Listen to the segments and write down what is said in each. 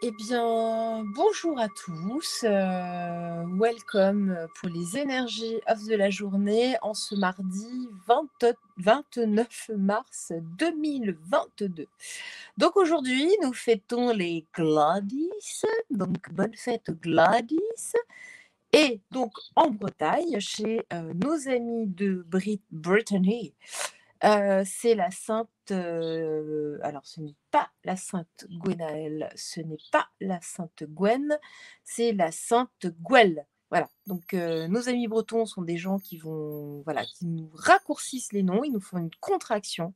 Eh bien, bonjour à tous, welcome pour les énergies off de la journée en ce mardi 29 mars 2022. Donc aujourd'hui, nous fêtons les Gladys, donc bonne fête aux Gladys. Et donc en Bretagne, chez nos amis de Brittany, c'est la sainte, alors ce n'est pas la sainte Gwenaëlle, ce n'est pas la sainte Gwen, c'est la sainte Gwel. Voilà, donc nos amis bretons sont des gens qui vont voilà, qui nous raccourcissent les noms, ils nous font une contraction.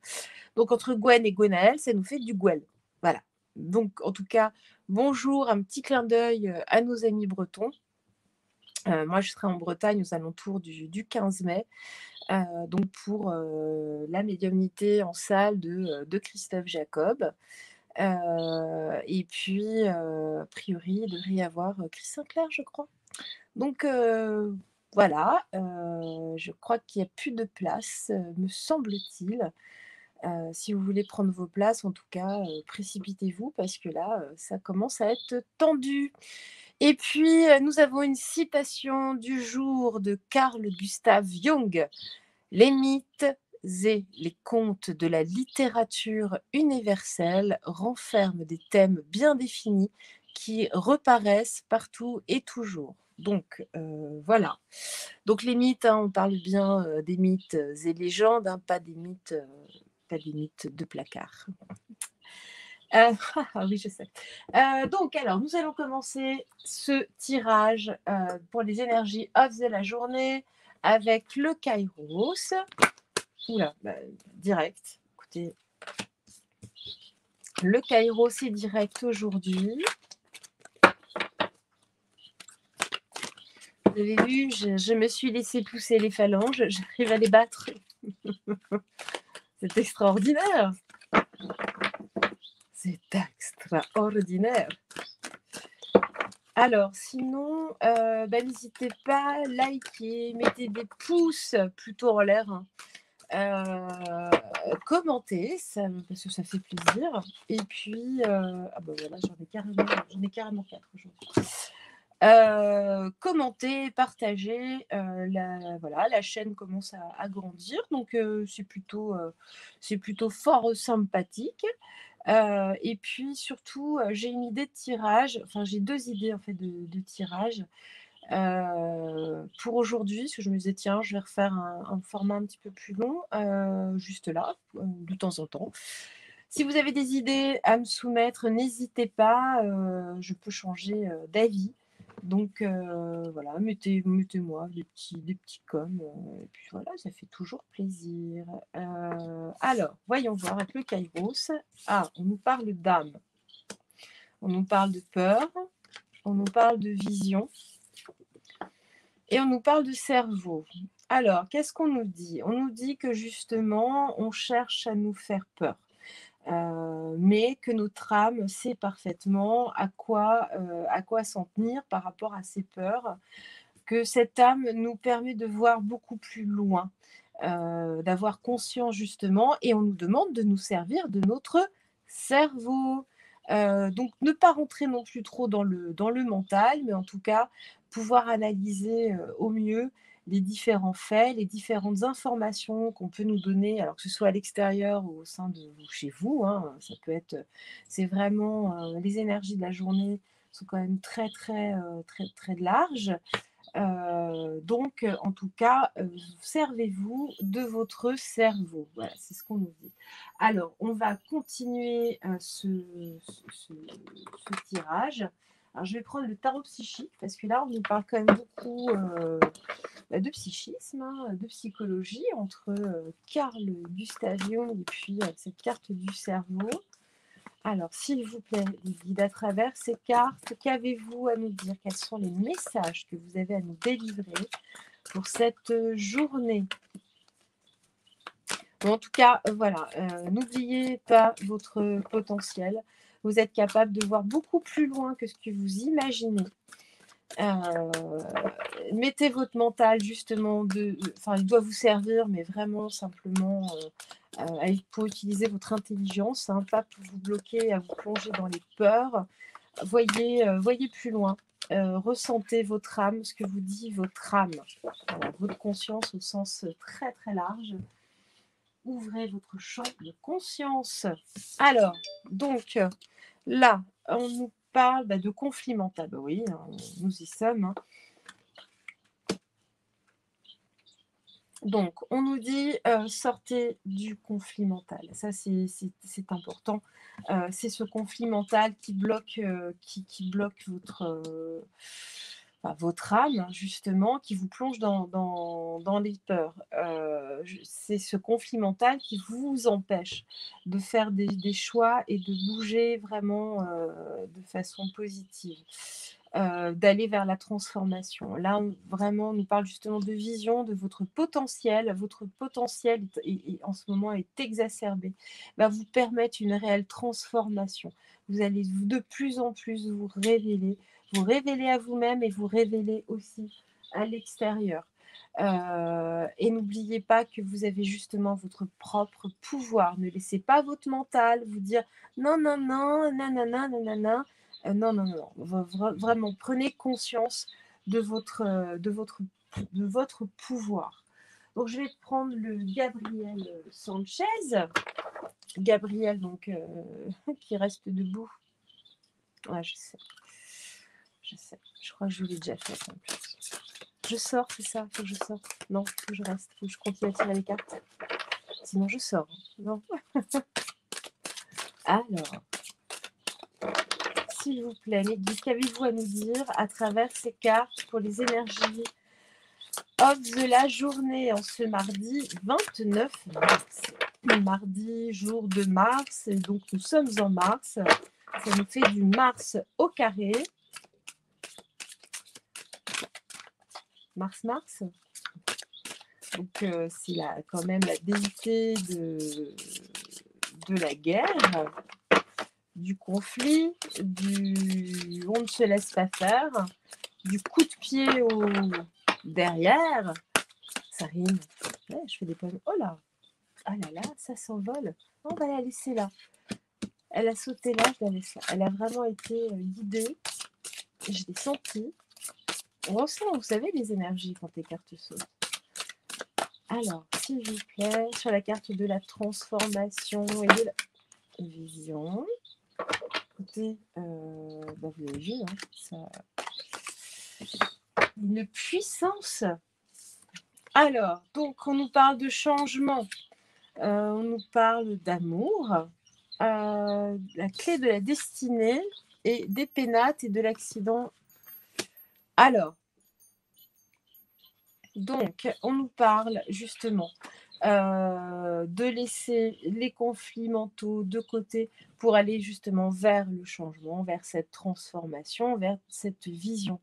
Donc entre Gwen et Gwenaëlle, ça nous fait du Gwel. Voilà. Donc en tout cas, bonjour, un petit clin d'œil, à nos amis bretons. Moi je serai en Bretagne aux alentours du 15 mai. Donc pour la médiumnité en salle de Christophe Jacob. Et puis, a priori, il devrait y avoir Chris Sinclair, je crois. Donc voilà, je crois qu'il n'y a plus de place, me semble-t-il. Si vous voulez prendre vos places, en tout cas, précipitez-vous parce que là, ça commence à être tendu. Et puis, nous avons une citation du jour de Carl Gustav Jung. Les mythes et les contes de la littérature universelle renferment des thèmes bien définis qui reparaissent partout et toujours. Donc voilà. Donc les mythes, hein, on parle bien des mythes et légendes, hein, pas des mythes de placard. Ah oui, je sais. Donc alors, nous allons commencer ce tirage pour les énergies off de la journée avec le Kairos. Oula, direct. Écoutez, le Kairos c'est direct aujourd'hui. Vous avez vu, je me suis laissé pousser les phalanges, j'arrive à les battre. C'est extraordinaire. C'est extraordinaire. Alors, sinon, n'hésitez pas, likez, mettez des pouces plutôt en l'air. Hein. Commentez, parce que ça fait plaisir. Et puis, voilà, j'en ai carrément 4 aujourd'hui. Commentez, partagez, la chaîne commence à grandir, donc c'est plutôt fort sympathique. Et puis surtout, j'ai une idée de tirage, enfin j'ai 2 idées en fait de tirage. Pour aujourd'hui, parce que je me disais: «Tiens, je vais refaire un format un petit peu plus long», juste là, de temps en temps. Si vous avez des idées à me soumettre, n'hésitez pas, je peux changer, d'avis. Donc voilà, mettez-moi des petits coms, et puis voilà, ça fait toujours plaisir. Alors, voyons voir avec le Kairos. Ah, on nous parle d'âme, on nous parle de peur, on nous parle de vision et on nous parle de cerveau. Alors, qu'est-ce qu'on nous dit? On nous dit que justement, on cherche à nous faire peur. Mais que notre âme sait parfaitement à quoi s'en tenir par rapport à ces peurs, que cette âme nous permet de voir beaucoup plus loin, d'avoir conscience justement et on nous demande de nous servir de notre cerveau. Donc ne pas rentrer non plus trop dans le mental, mais en tout cas pouvoir analyser, au mieux les différents faits, les différentes informations qu'on peut nous donner, alors que ce soit à l'extérieur ou au sein de chez vous, hein, ça peut être, c'est vraiment, les énergies de la journée sont quand même très, très, très, très larges. Donc, en tout cas, servez-vous de votre cerveau. Voilà, c'est ce qu'on nous dit. Alors, on va continuer ce tirage. Alors, je vais prendre le tarot psychique parce que là, on nous parle quand même beaucoup de psychisme, hein, de psychologie entre Carl Gustav Jung et puis cette carte du cerveau. Alors, s'il vous plaît, les guides, à travers ces cartes, qu'avez-vous à nous dire? Quels sont les messages que vous avez à nous délivrer pour cette journée? Bon, en tout cas, voilà, n'oubliez pas votre potentiel. Vous êtes capable de voir beaucoup plus loin que ce que vous imaginez. Mettez votre mental justement enfin, il doit vous servir, mais vraiment simplement pour utiliser votre intelligence, hein, pas pour vous bloquer, à vous plonger dans les peurs. voyez plus loin. Ressentez votre âme, ce que vous dit votre âme. Voilà, votre conscience au sens très très large. Ouvrez votre champ de conscience. Alors, donc, là, on nous parle de conflit mental. Oui, hein, nous y sommes. Hein. Donc, on nous dit sortez du conflit mental. Ça, c'est important. C'est ce conflit mental qui bloque, qui bloque votre âme, justement, qui vous plonge dans les peurs. C'est ce conflit mental qui vous empêche de faire des choix et de bouger vraiment de façon positive. D'aller vers la transformation. Là, vraiment, on nous parle justement de vision, de votre potentiel. Votre potentiel, en ce moment, est exacerbé. Va vous permettre une réelle transformation. Vous allez de plus en plus vous révéler à vous-même et vous révéler aussi à l'extérieur. Et n'oubliez pas que vous avez justement votre propre pouvoir. Ne laissez pas votre mental vous dire non, non, non, nanana, nanana. Non, non, non. Vraiment, prenez conscience de votre pouvoir. Donc, je vais prendre le Gabriel Sanchez. Gabriel, donc, qui reste debout. Ouais, je sais. Je crois que je l'ai déjà fait, en plus. Je sors, c'est ça? Faut que je sorte? Non, faut que je reste. Faut que je continue à tirer les cartes. Sinon, je sors. Non. Alors, s'il vous plaît, les guides, qu'avez-vous à nous dire à travers ces cartes pour les énergies of de la journée en ce mardi 29 mars? Mardi, jour de mars, et donc nous sommes en mars. Ça nous fait du Mars au carré. Mars. Donc c'est quand même la déité de la guerre, du conflit, du on ne se laisse pas faire, du coup de pied derrière. Ça rime. Ouais, je fais des poèmes. Oh là! Ah là là, ça s'envole. On va la laisser là. Elle a sauté là, je la laisse là. Elle a vraiment été guidée. Je l'ai sentie. On ressent, vous savez, les énergies quand les cartes sautent. Alors, s'il vous plaît, sur la carte de la transformation et de la vision. Écoutez, vous avez vu, hein, une puissance. Alors, donc, on nous parle de changement. On nous parle d'amour. La clé de la destinée et des pénates et de l'accident. Alors, donc, on nous parle justement de laisser les conflits mentaux de côté pour aller justement vers le changement, vers cette transformation, vers cette vision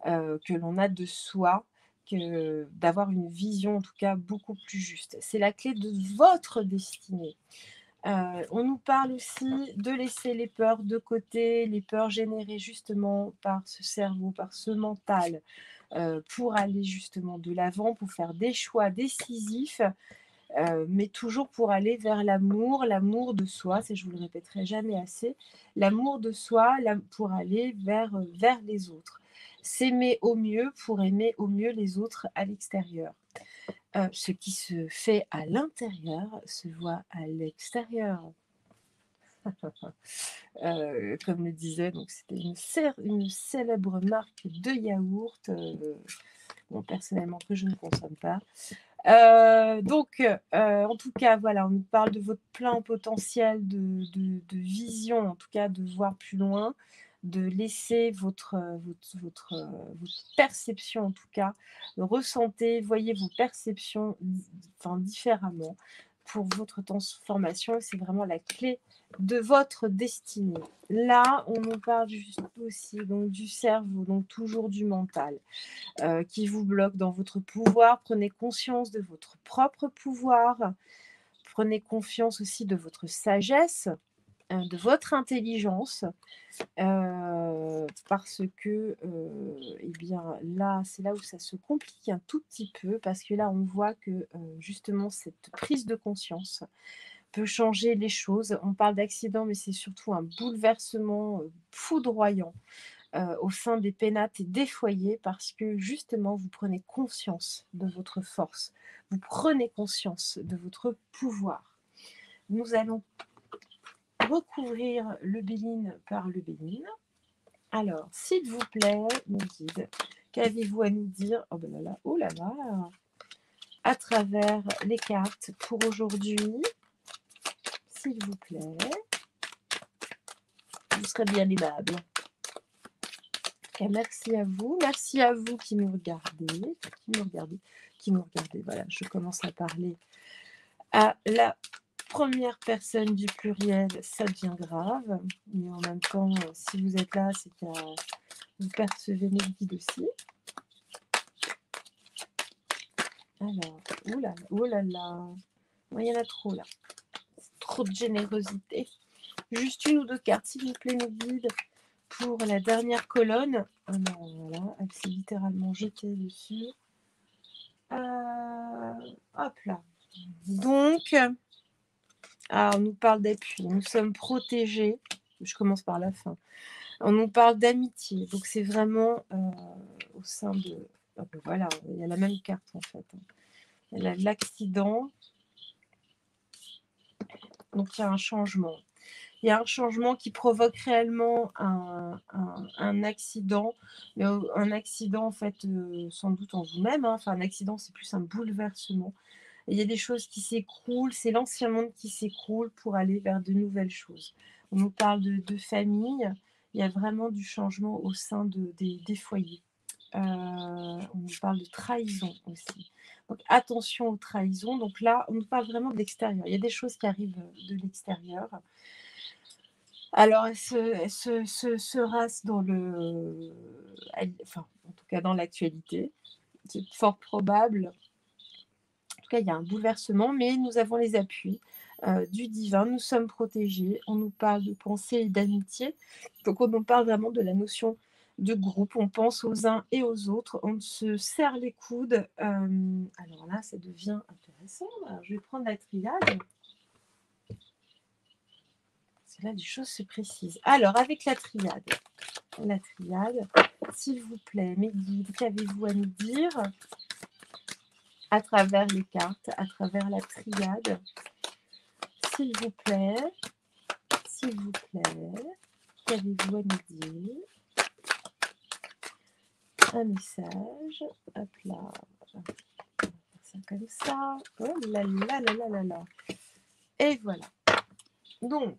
que l'on a de soi, d'avoir une vision en tout cas beaucoup plus juste. C'est la clé de votre destinée. On nous parle aussi de laisser les peurs de côté, les peurs générées justement par ce cerveau, par ce mental, pour aller justement de l'avant, pour faire des choix décisifs, mais toujours pour aller vers l'amour de soi, ça je vous le répéterai jamais assez, l'amour de soi pour aller vers les autres. S'aimer au mieux pour aimer au mieux les autres à l'extérieur. Ce qui se fait à l'intérieur se voit à l'extérieur. Comme le disait, donc c'était une célèbre marque de yaourt, bon, personnellement que je ne consomme pas. Donc, en tout cas, voilà, on nous parle de votre plein potentiel de vision, en tout cas de voir plus loin, de laisser votre perception, en tout cas, ressentez, voyez vos perceptions différemment pour votre transformation. C'est vraiment la clé de votre destinée. Là, on nous parle juste aussi donc, du cerveau, donc toujours du mental. Qui vous bloque dans votre pouvoir. Prenez conscience de votre propre pouvoir. Prenez confiance aussi de votre sagesse, de votre intelligence, parce que, eh bien, là, c'est là où ça se complique un tout petit peu, parce que là, on voit que, justement, cette prise de conscience peut changer les choses. On parle d'accident, mais c'est surtout un bouleversement foudroyant au sein des pénates et des foyers parce que justement, vous prenez conscience de votre force. Vous prenez conscience de votre pouvoir. Nous allons recouvrir le Béline par le Béline. Alors, s'il vous plaît, mon guide, qu'avez-vous à nous dire? Oh ben là là, oh là là, à travers les cartes pour aujourd'hui, s'il vous plaît, vous serez bien aimable. Okay, merci à vous qui nous regardez, voilà, je commence à parler à la première personne du pluriel, ça devient grave, mais en même temps, si vous êtes là, c'est que vous percevez mes guides aussi. Alors, oh là là, il y en a trop là, trop de générosité. Juste une ou deux cartes, s'il vous plaît, mes guides, pour la dernière colonne. Alors voilà, elle s'est littéralement jetée dessus. Hop là. Donc, on nous parle d'appui, nous sommes protégés. Je commence par la fin. On nous parle d'amitié, donc c'est vraiment au sein de... Voilà, il y a la même carte en fait. Il y a l'accident. Donc il y a un changement. Il y a un changement qui provoque réellement un accident, mais un accident en fait sans doute en vous-même. Enfin, un accident, c'est plus un bouleversement. Et il y a des choses qui s'écroulent, c'est l'ancien monde qui s'écroule pour aller vers de nouvelles choses. On nous parle de famille, il y a vraiment du changement au sein des foyers. On nous parle de trahison aussi. Donc attention aux trahisons. Donc là, on nous parle vraiment de l'extérieur. Il y a des choses qui arrivent de l'extérieur. Alors, elle se race dans le... Enfin, en tout cas dans l'actualité. C'est fort probable. En tout cas, il y a un bouleversement, mais nous avons les appuis du divin. Nous sommes protégés. On nous parle de pensée et d'amitié. Donc, on nous parle vraiment de la notion de groupe. On pense aux uns et aux autres. On se serre les coudes. Alors là, ça devient intéressant. Alors, je vais prendre la triade. Là, les choses se précisent. Alors, avec la triade, s'il vous plaît, mes guides, qu'avez-vous à nous dire à travers les cartes, à travers la triade? S'il vous plaît, qu'avez-vous à nous dire? Un message, hop là, on va faire ça comme ça, oh là là là là là là, et voilà. Donc,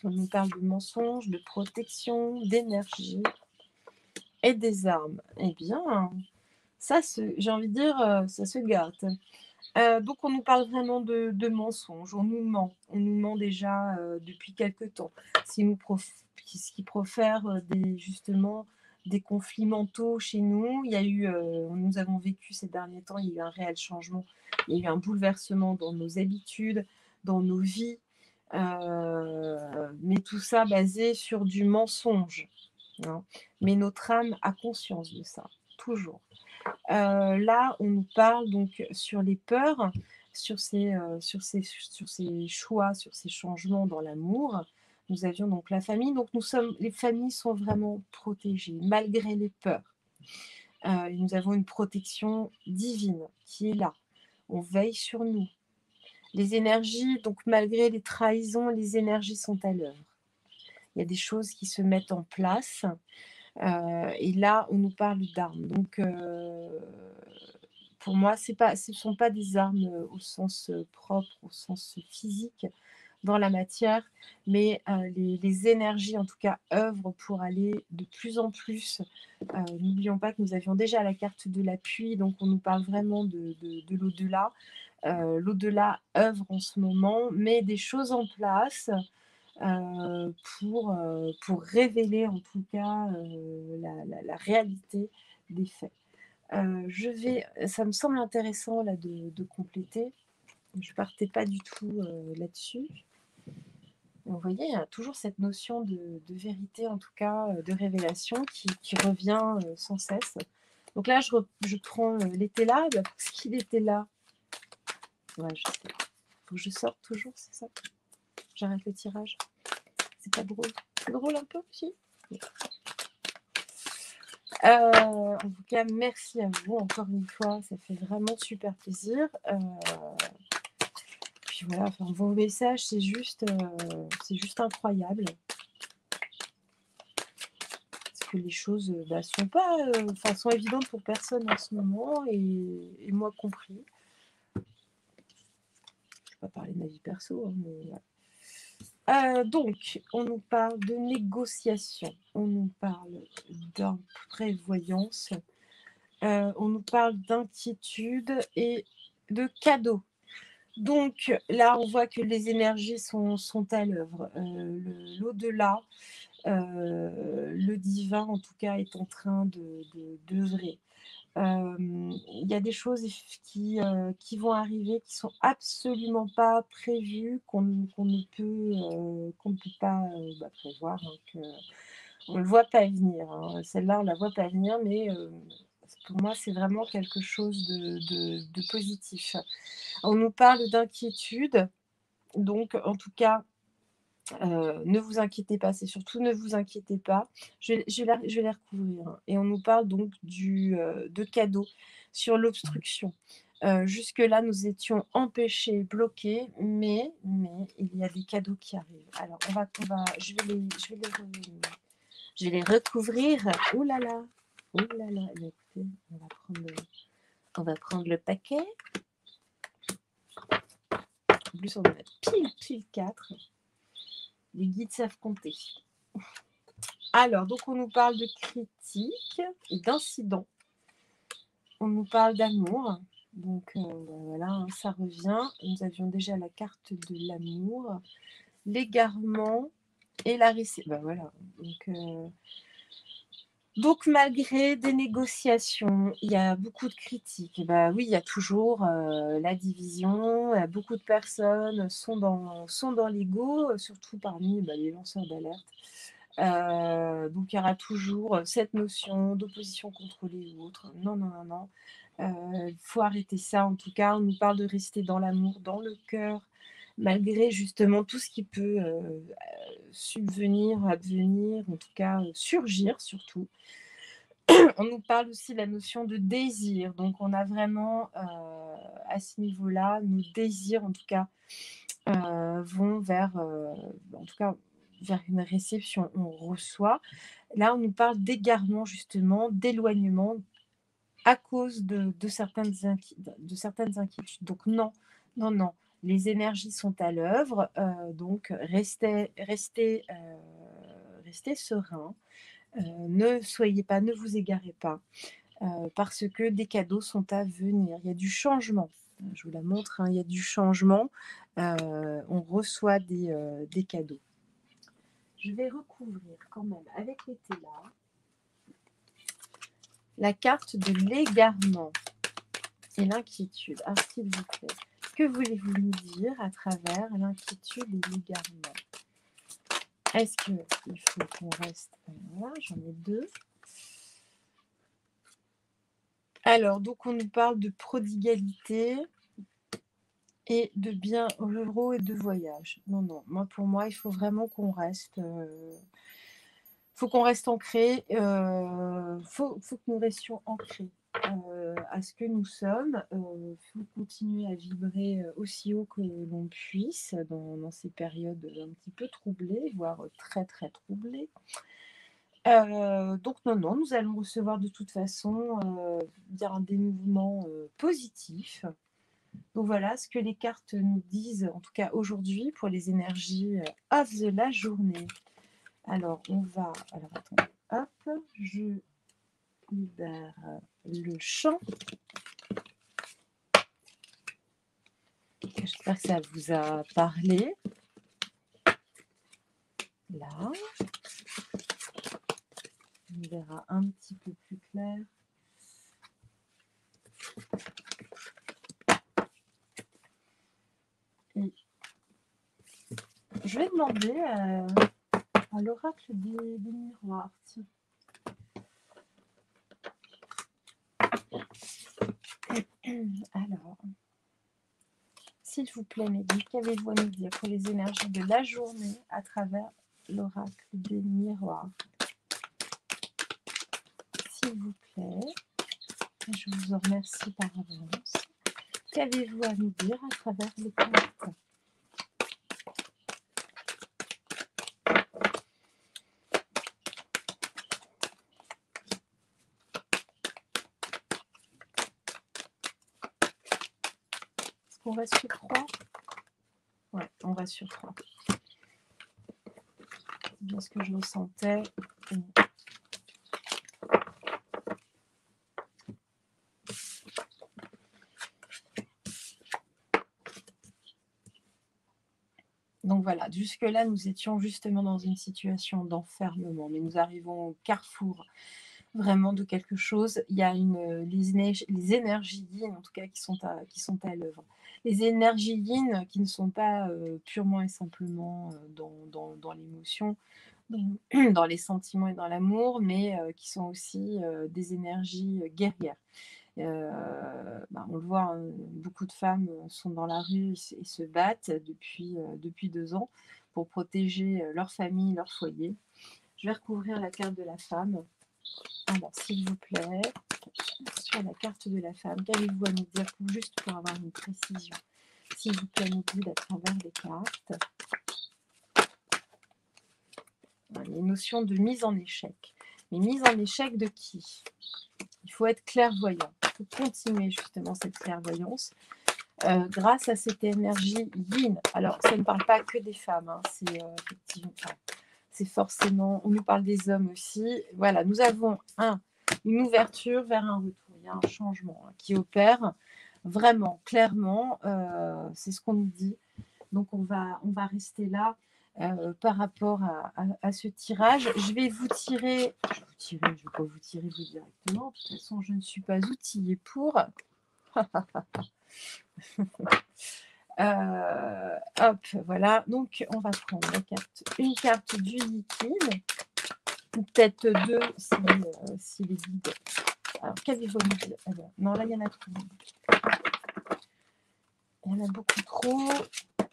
on nous parle de mensonges, de protection, d'énergie et des armes. Eh bien, ça, j'ai envie de dire, ça se gâte. Donc, on nous parle vraiment de mensonges. On nous ment déjà depuis quelque temps. Ce qui profère justement des conflits mentaux chez nous. Il y a eu, nous avons vécu ces derniers temps, il y a eu un réel changement. Il y a eu un bouleversement dans nos habitudes, dans nos vies. Mais tout ça basé sur du mensonge. Hein. Mais notre âme a conscience de ça, toujours. Là, on nous parle donc sur les peurs, sur ces choix, sur ces changements dans l'amour. Nous avions donc la famille. Donc les familles sont vraiment protégées malgré les peurs. Nous avons une protection divine qui est là. On veille sur nous. Les énergies, donc malgré les trahisons, les énergies sont à l'œuvre. Il y a des choses qui se mettent en place. Et là, on nous parle d'armes. Donc, pour moi, ce ne sont pas des armes au sens propre, au sens physique dans la matière, mais les énergies, en tout cas, œuvrent pour aller de plus en plus. N'oublions pas que nous avions déjà la carte de l'appui, donc on nous parle vraiment de l'au-delà. L'au-delà œuvre en ce moment, met des choses en place pour révéler en tout cas la réalité des faits. Ça me semble intéressant là de compléter. Je ne partais pas du tout là-dessus. Vous voyez, il y a toujours cette notion de vérité, en tout cas de révélation qui revient sans cesse. Donc là, je prends l'été là, parce qu'il était là. Ouais, je sais. Faut que je sorte toujours, c'est ça? J'arrête le tirage. C'est pas drôle. C'est drôle un peu aussi. En tout cas, merci à vous encore une fois. Ça fait vraiment super plaisir. Puis voilà, enfin, vos messages, c'est juste incroyable. Parce que les choses sont pas, sont évidentes pour personne en ce moment, et moi compris. Je ne vais pas parler de ma vie perso, hein, mais voilà. Donc, on nous parle de négociation, on nous parle d'imprévoyance, on nous parle d'inquiétude et de cadeaux. Donc là, on voit que les énergies sont à l'œuvre. L'au-delà, le divin, en tout cas, est en train d'œuvrer. Il y a des choses qui vont arriver, qui sont absolument pas prévues, qu'on ne peut pas prévoir. On ne le voit pas venir. Hein. Celle-là, on ne la voit pas venir, mais pour moi, c'est vraiment quelque chose de positif. On nous parle d'inquiétude, donc en tout cas, ne vous inquiétez pas, c'est surtout ne vous inquiétez pas. Je vais les recouvrir. Hein. Et on nous parle donc de cadeaux sur l'obstruction. Jusque-là, nous étions empêchés, bloqués, mais il y a des cadeaux qui arrivent. Alors, je vais les recouvrir. Ouh là là, ouh là là. Écoutez, on va prendre le paquet. En plus, on va mettre pile 4. Les guides savent compter. Alors, donc on nous parle de critiques et d'incidents. On nous parle d'amour. Donc voilà, hein, ça revient. Nous avions déjà la carte de l'amour, l'égarement et la réception. Ben voilà. Donc malgré des négociations, il y a beaucoup de critiques. Ben oui, il y a toujours la division. Beaucoup de personnes sont dans l'ego, surtout parmi les lanceurs d'alerte. Donc il y aura toujours cette notion d'opposition contrôlée ou autre. Non. Il faut arrêter ça. En tout cas, on nous parle de rester dans l'amour, dans le cœur, malgré justement tout ce qui peut subvenir, advenir, en tout cas surgir surtout. On nous parle aussi de la notion de désir. Donc on a vraiment à ce niveau-là, nos désirs en tout cas vont vers, en tout cas, vers une réception. On reçoit. Là, on nous parle d'égarement justement, d'éloignement à cause de certaines inquiétudes. Donc non. Les énergies sont à l'œuvre, donc restez serein. Ne vous égarez pas, parce que des cadeaux sont à venir. Il y a du changement. Je vous la montre, hein, il y a du changement. On reçoit des cadeaux. Je vais recouvrir quand même avec l'été là la carte de l'égarement et l'inquiétude. Ah, s'il vous plaît, que voulez-vous nous dire à travers l'inquiétude et l'égarement? Est-ce qu'il faut qu'on reste... Voilà, j'en ai 2. Alors, donc on nous parle de prodigalité et de bienheureux et de voyage. Non, pour moi, il faut vraiment qu'on reste... faut qu'on reste ancré, faut que nous restions ancrés à ce que nous sommes. Il faut continuer à vibrer aussi haut que l'on puisse dans ces périodes un petit peu troublées, voire très très troublées. Donc non, nous allons recevoir de toute façon des mouvements positifs. Donc voilà ce que les cartes nous disent, en tout cas aujourd'hui, pour les énergies of la journée. Alors, attendez, hop, je libère le champ. J'espère que ça vous a parlé. Là, on verra un petit peu plus clair. Et je vais demander à l'oracle des miroirs. Tiens. Alors, s'il vous plaît, Mehdi, qu'avez-vous à nous dire pour les énergies de la journée à travers l'oracle des miroirs? S'il vous plaît, je vous en remercie par avance. Qu'avez-vous à nous dire à travers les cartes? Est-ce qu'on va sur 3? Ouais, on va sur 3. C'est bien ce que je ressentais. Donc voilà, jusque-là, nous étions justement dans une situation d'enfermement, mais nous arrivons au carrefour vraiment de quelque chose. Il y a les énergies yin, en tout cas, qui sont à l'œuvre. Les énergies yin qui ne sont pas purement et simplement dans l'émotion, dans les sentiments et dans l'amour, mais qui sont aussi des énergies guerrières. On le voit, hein, beaucoup de femmes sont dans la rue et se battent depuis 2 ans pour protéger leur famille, leur foyer. Je vais recouvrir la carte de la femme. Alors, s'il vous plaît, sur la carte de la femme, qu'avez-vous à nous dire, juste pour avoir une précision? S'il vous plaît, nous guide à travers les cartes. Les notions de mise en échec. Mais mise en échec de qui? Il faut être clairvoyant. Il faut continuer justement cette clairvoyance grâce à cette énergie yin. Alors, ça ne parle pas que des femmes, hein, effectivement, c'est forcément, on nous parle des hommes aussi. Voilà, nous avons une ouverture vers un retour. Il y a un changement qui opère vraiment, clairement. C'est ce qu'on nous dit. Donc, on va rester là par rapport à ce tirage. Je vais vous tirer. Je ne vais pas vous tirer vous directement. De toute façon, je ne suis pas outillée pour. Hop, voilà. Donc, on va prendre une carte du liquide, ou peut-être 2 si les guides. Alors, qu'avez-vous à me dire? Non, là, il y en a trop. Il y en a beaucoup trop.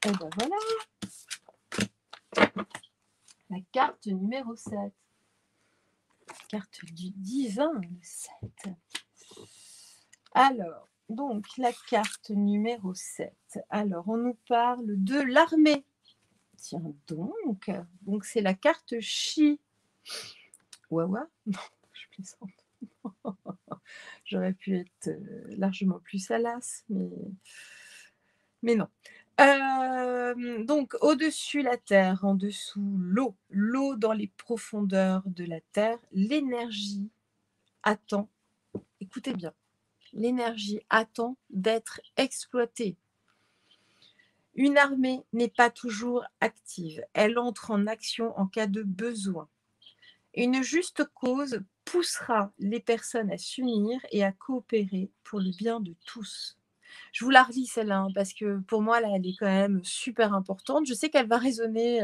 Et ben voilà. La carte numéro 7. Carte du divin, le 7. Alors, donc, la carte numéro 7. Alors, on nous parle de l'armée. Tiens donc. Donc, c'est la carte Chi. Wawa? Non, je plaisante. J'aurais pu être largement plus salace, mais non. Donc, au-dessus la terre, en dessous l'eau. L'eau dans les profondeurs de la terre. L'énergie attend, écoutez bien, l'énergie attend d'être exploitée. Une armée n'est pas toujours active. Elle entre en action en cas de besoin. Une juste cause poussera les personnes à s'unir et à coopérer pour le bien de tous. Je vous la relis celle-là, hein, parce que pour moi, là, elle est quand même super importante. Je sais qu'elle va résonner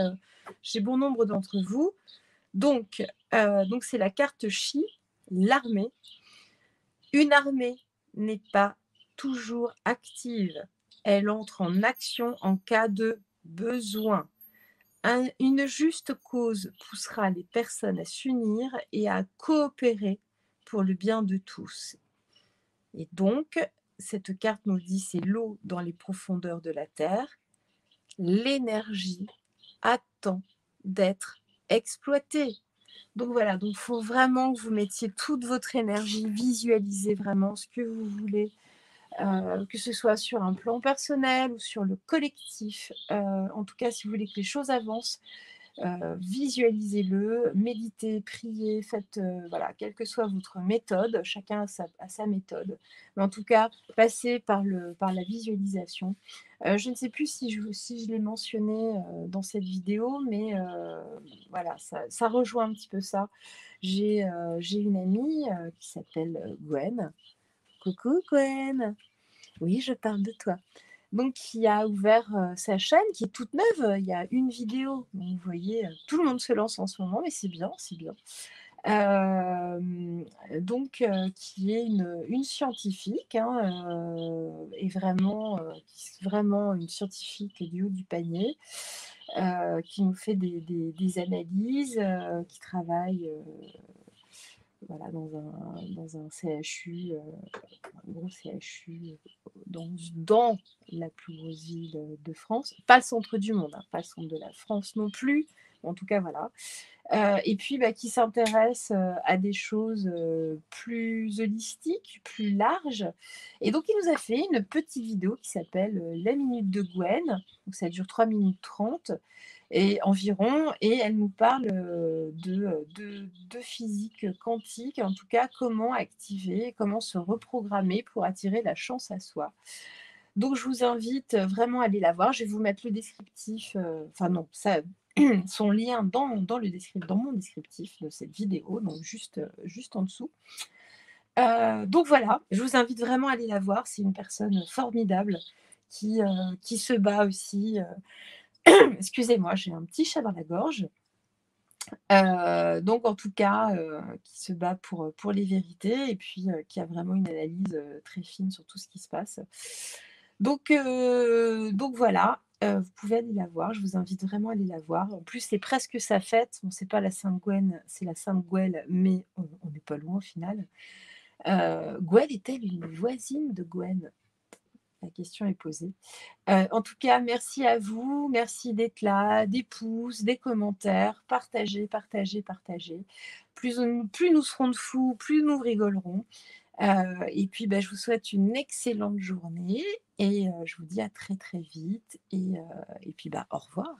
chez bon nombre d'entre vous. Donc c'est la carte Chi, l'armée. Une armée n'est pas toujours active. Elle entre en action en cas de besoin. Une juste cause poussera les personnes à s'unir et à coopérer pour le bien de tous. Et donc, cette carte nous dit c'est l'eau dans les profondeurs de la terre. L'énergie attend d'être exploitée. Donc voilà, donc il faut vraiment que vous mettiez toute votre énergie, visualisez vraiment ce que vous voulez, que ce soit sur un plan personnel ou sur le collectif. En tout cas, si vous voulez que les choses avancent, visualisez-le, méditez, priez, faites, voilà, quelle que soit votre méthode, chacun a sa méthode. Mais en tout cas, passez par la visualisation. Je ne sais plus si je l'ai mentionné dans cette vidéo, mais voilà, ça rejoint un petit peu ça. J'ai une amie qui s'appelle Gwen. Coucou Gwen. Oui, je parle de toi. Donc, qui a ouvert sa chaîne, qui est toute neuve. Il y a une vidéo. Donc, vous voyez, tout le monde se lance en ce moment, mais c'est bien, c'est bien. Donc qui est une scientifique, hein, et vraiment, vraiment une scientifique du haut du panier, qui nous fait des analyses, qui travaille, voilà, dans un CHU, un gros CHU, dans la plus grosse ville, de France. Pas le centre du monde, hein, pas le centre de la France non plus, en tout cas, voilà. Et puis, bah, qui s'intéresse, à des choses, plus holistiques, plus larges. Et donc il nous a fait une petite vidéo qui s'appelle, «La minute de Gwen». Donc ça dure 3 minutes 30 et environ, et elle nous parle, de physique quantique, en tout cas comment activer, comment se reprogrammer pour attirer la chance à soi. Donc je vous invite vraiment à aller la voir. Je vais vous mettre le descriptif, enfin non, ça son lien dans mon descriptif de cette vidéo, donc juste en dessous. Donc voilà, je vous invite vraiment à aller la voir. C'est une personne formidable qui se bat aussi, excusez-moi, j'ai un petit chat dans la gorge. Donc en tout cas, qui se bat pour les vérités et puis, qui a vraiment une analyse, très fine sur tout ce qui se passe. Donc voilà, vous pouvez aller la voir, je vous invite vraiment à aller la voir. En plus, c'est presque sa fête. Bon, c'est pas la Sainte Gwen, c'est la Sainte Gwelle, mais on n'est pas loin au final. Gwelle est-elle une voisine de Gwen? La question est posée. En tout cas, merci à vous, merci d'être là, des pouces, des commentaires, partagez, partagez, partagez. Plus nous serons de fous, plus nous rigolerons. Et puis, bah, je vous souhaite une excellente journée et je vous dis à très, très vite et puis, bah, au revoir.